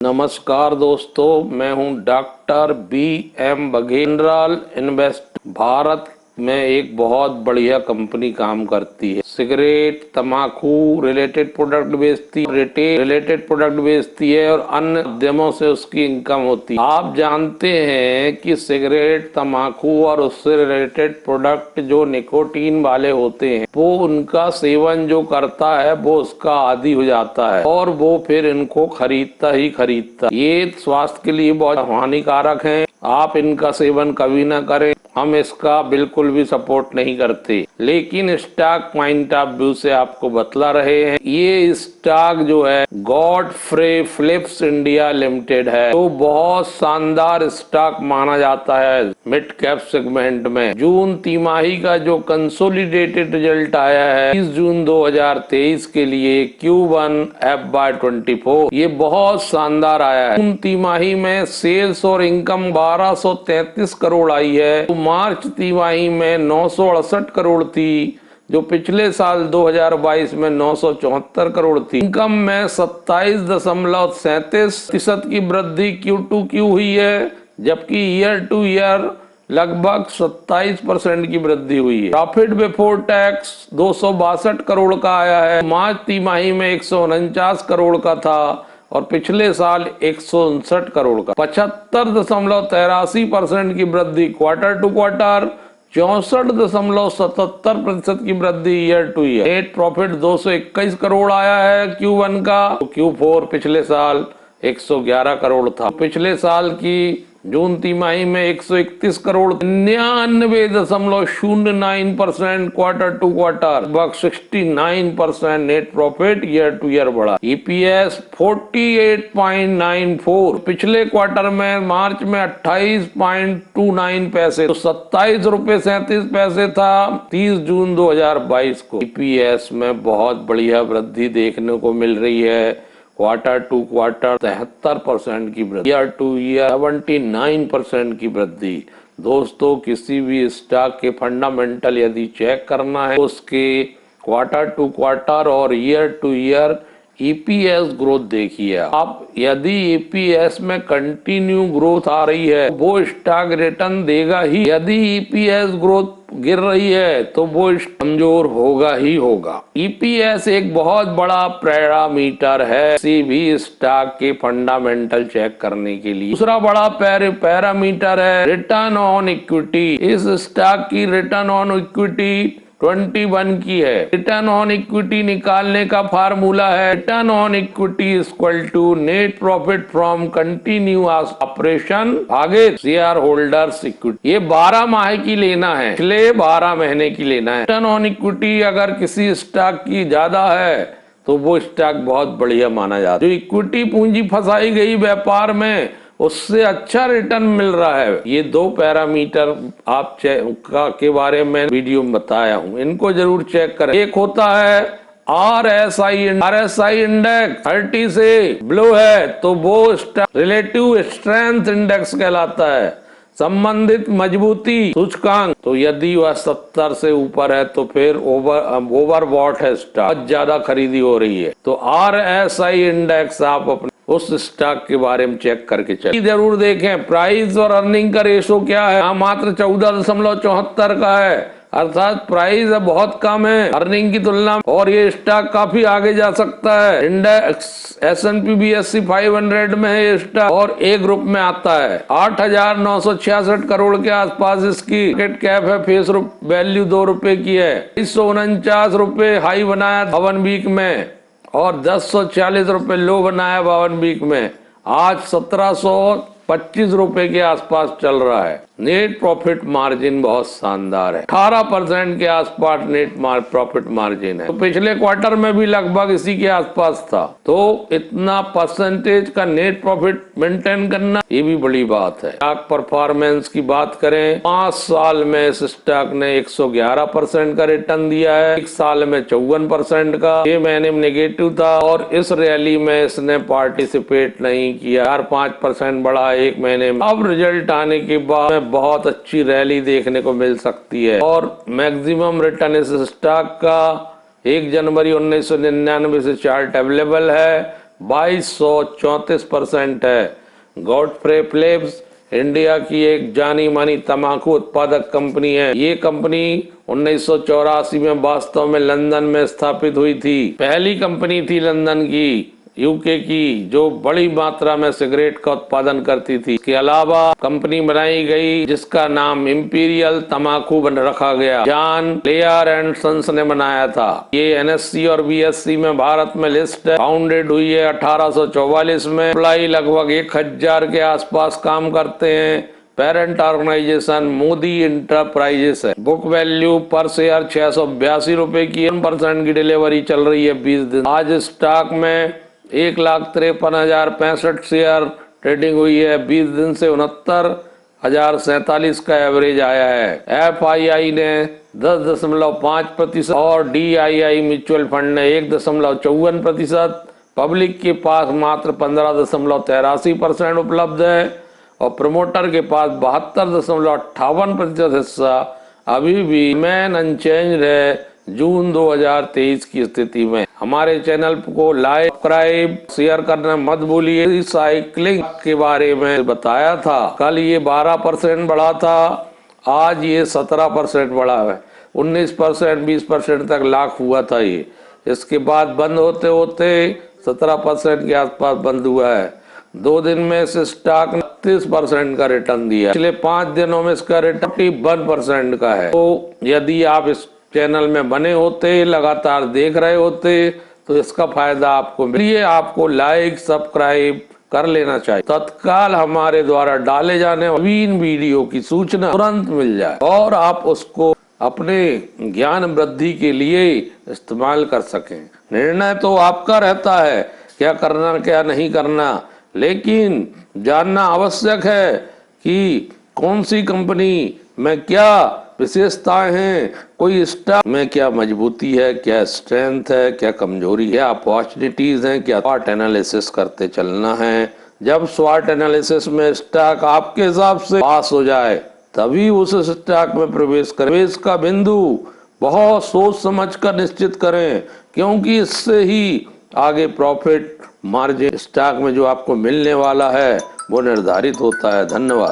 नमस्कार दोस्तों, मैं हूं doctor B.M. Baghel. Invest Bharat में एक बहुत बढ़िया कंपनी काम करती है। सिगरेट, तंबाकू रिलेटेड प्रोडक्ट बेचती है, रिटेल रिलेटेड प्रोडक्ट बेचती है और अन्य उद्यमों से उसकी इनकम होती है। आप जानते हैं कि सिगरेट, तंबाकू और उससे रिलेटेड प्रोडक्ट जो निकोटीन वाले होते हैं, वो उनका सेवन जो करता है वो उसका आदी हो जाता है और वो फिर इनको खरीदता ही खरीदता। ये स्वास्थ्य के लिए बहुत हानिकारक है। आप इनका सेवन कभी ना करें। हम इसका बिल्कुल भी सपोर्ट नहीं करते, लेकिन स्टॉक पॉइंट ऑफ व्यू से आपको बतला रहे हैं। ये स्टॉक जो है गॉडफ्रे फिलिप्स इंडिया लिमिटेड है, तो बहुत शानदार स्टॉक माना जाता है मिड कैप सेगमेंट में। जून तिमाही का जो कंसोलिडेटेड रिजल्ट आया है 30 जून 2023 के लिए Q1 FY24, ये बहुत शानदार आया है। जून तिमाही में सेल्स और इनकम 1233 करोड़ आई है, तो मार्च तिमाही में 968 करोड़ थी, जो पिछले साल 2022 में 974 करोड़ थी। इनकम में 27.37% की वृद्धि Q2Q हुई है, जबकि ईयर टू ईयर लगभग 27% की वृद्धि हुई है। प्रॉफिट बिफोर टैक्स 262 करोड़ का आया है, मार्च तिमाही में 149 करोड़ का था और पिछले साल 159 करोड़ का। 75.83% की वृद्धि क्वार्टर टू क्वार्टर, 64.77% की वृद्धि year two year. Net profit 221 crore आया है Q1 का, तो Q4 पिछले साल 111 करोड़ था। पिछले साल की जून तिमाही में 131 करोड़, 99.09% क्वार्टर टू क्वार्टर, लगभग 69% net profit year two year बढ़ा। EPS 48.94, पिछले क्वार्टर में मार्च में 28.29 पैसे, तो 27 रुपए 37 पैसे था 30 जून 2022 को। EPS में बहुत बढ़िया वृद्धि देखने को मिल रही है। क्वार्टर टू क्वार्टर 73% की वृद्धि, ईयर टू ईयर 79% की वृद्धि। दोस्तों, किसी भी स्टॉक के फंडामेंटल यदि चेक करना है, उसके क्वार्टर टू क्वार्टर और year two year EPS growth देखिए आप। यदि EPS में कंटिन्यू ग्रोथ आ रही है, वो स्टॉक रिटर्न देगा ही। यदि EPS ग्रोथ गिर रही है तो वो कमजोर होगा ही होगा। EPS एक बहुत बड़ा पैरामीटर है किसी भी स्टॉक के फंडामेंटल चेक करने के लिए। दूसरा बड़ा पैरामीटर है रिटर्न ऑन इक्विटी। इस स्टॉक की रिटर्न ऑन इक्विटी 21 की है। रिटर्न ऑन इक्विटी निकालने का फार्मूला है return on equity equal to net profit from continuous operation भागे शेयर होल्डर्स इक्विटी। ये 12 माह की लेना है, पिछले 12 महीने की लेना है। रिटर्न ऑन इक्विटी अगर किसी स्टॉक की ज्यादा है तो वो स्टॉक बहुत बढ़िया माना जाता है। जो इक्विटी पूंजी फंसाई गई व्यापार में, उससे अच्छा रिटर्न मिल रहा है। ये दो पैरामीटर आप के बारे में वीडियो में बताया हूं, इनको जरूर चेक करें। एक होता है RSI इंडेक्स 30 से बिलो है तो वो रिलेटिव स्ट्रेंथ इंडेक्स कहलाता है, संबंधित मजबूती सूचकांक। तो यदि वह 70 से ऊपर है तो फिर ओवरबॉट है, स्टॉक ज्यादा खरीदी हो रही है। तो RSI इंडेक्स आप अपने उस स्टॉक के बारे में चेक करके चलिए। जरूर देखें प्राइस और अर्निंग का रेशो क्या है। मात्र 14.74 का है, अर्थात प्राइस बहुत कम है अर्निंग की तुलना में, और ये स्टॉक काफी आगे जा सकता है। इंडेक्स S&P BSE 500 में है ये स्टॉक और A ग्रुप में आता है। 8,966 करोड़ के आसपास इसकी मार्केट कैप है। फेस वैल्यू 2 रुपए की है। 249 रुपए हाई बनाया 52 वीक में और 1040 रुपए लो बनाया 52 वीक में। आज 1725 रुपए के आसपास चल रहा है। नेट प्रॉफिट मार्जिन बहुत शानदार है, 18% के आसपास नेट प्रॉफिट मार्जिन है। तो पिछले क्वार्टर में भी लगभग इसी के आसपास था। तो इतना परसेंटेज का नेट प्रॉफिट मेंटेन करना ये भी बड़ी बात है। स्टॉक परफॉर्मेंस की बात करें, 5 साल में इस स्टॉक ने 111% का रिटर्न दिया है, 1 साल में 54% का, 6 महीने में नेगेटिव था और इस रैली में इसने पार्टिसिपेट नहीं किया। 4-5% बढ़ा 1 महीने में। अब रिजल्ट आने के बाद बहुत अच्छी रैली देखने को मिल सकती है और मैक्सिमम रिटर्न इस स्टॉक का 1 जनवरी 1999 से चार्ट अवेलेबल है। 2234% है। गॉडफ्रे फिलिप्स इंडिया की एक जानी मानी तंबाकू उत्पादक कंपनी है। ये कंपनी 1984 में वास्तव में लंदन में स्थापित हुई थी। पहली कंपनी थी लंदन की, यूके की, जो बड़ी मात्रा में सिगरेट का उत्पादन करती थी। इसके अलावा कंपनी बनाई गई जिसका नाम इंपीरियल तंबाकू बन रखा गया, जॉन लेयर एंड सन्स ने बनाया था। ये एनएससी और बीएससी में भारत में लिस्ट है। फाउंडेड हुई है 1844 में। एम्प्लॉई लगभग 1000 के आसपास काम करते हैं। पेरेंट ऑर्गेनाइजेशन मोदी इंटरप्राइजेस है। बुक वैल्यू पर शेयर 682 रुपए की 1% की डिलीवरी चल रही है 20 दिन। आज स्टॉक में 1,53,065 शेयर ट्रेडिंग हुई है। 20 दिन से 69,047 का एवरेज आया है। FII ने 10.5% और DII म्यूचुअल फंड ने 1.54%। पब्लिक के पास मात्र 15.83% उपलब्ध है और प्रमोटर के पास 72.58% हिस्सा अभी भी मैन अनचेंज्ड है जून 2023 की स्थिति में। हमारे चैनल को लाइक, सब्सक्राइब, शेयर करना मत भूलिए। रिसाइक्लिंग के बारे में बताया था, कल ये 12% बढ़ा था, आज ये 17% बढ़ा है। 19% 20% तक लाख हुआ था ये, इसके बाद बंद होते होते 17% के आसपास बंद हुआ है। 2 दिन में इस स्टॉक ने 30% का रिटर्न दिया। पिछले 5 दिनों में इसका रिटर्न 41% का है। तो यदि आप इस चैनल में बने होते, लगातार देख रहे होते, तो इसका फायदा आपको मिलिए। आपको लाइक, सब्सक्राइब कर लेना चाहिए, तत्काल हमारे द्वारा डाले जाने नवीन वीडियो की सूचना तुरंत मिल जाए और आप उसको अपने ज्ञान वृद्धि के लिए इस्तेमाल कर सकें। निर्णय तो आपका रहता है क्या करना क्या नहीं करना, लेकिन जानना आवश्यक है कि कौन सी कंपनी में क्या विशेषताएं हैं, कोई स्टॉक में क्या मजबूती है, क्या स्ट्रेंथ है, क्या कमजोरी है, अपॉर्चुनिटीज हैं, क्या स्वॉट एनालिसिस करते चलना है। जब स्वॉट एनालिसिस में स्टॉक आपके हिसाब से पास हो जाए तभी उस स्टॉक में प्रवेश करें। प्रवेश का बिंदु बहुत सोच समझकर निश्चित करें, क्योंकि इससे ही आगे प्रॉफिट मार्जिन स्टॉक में जो आपको मिलने वाला है वो निर्धारित होता है। धन्यवाद।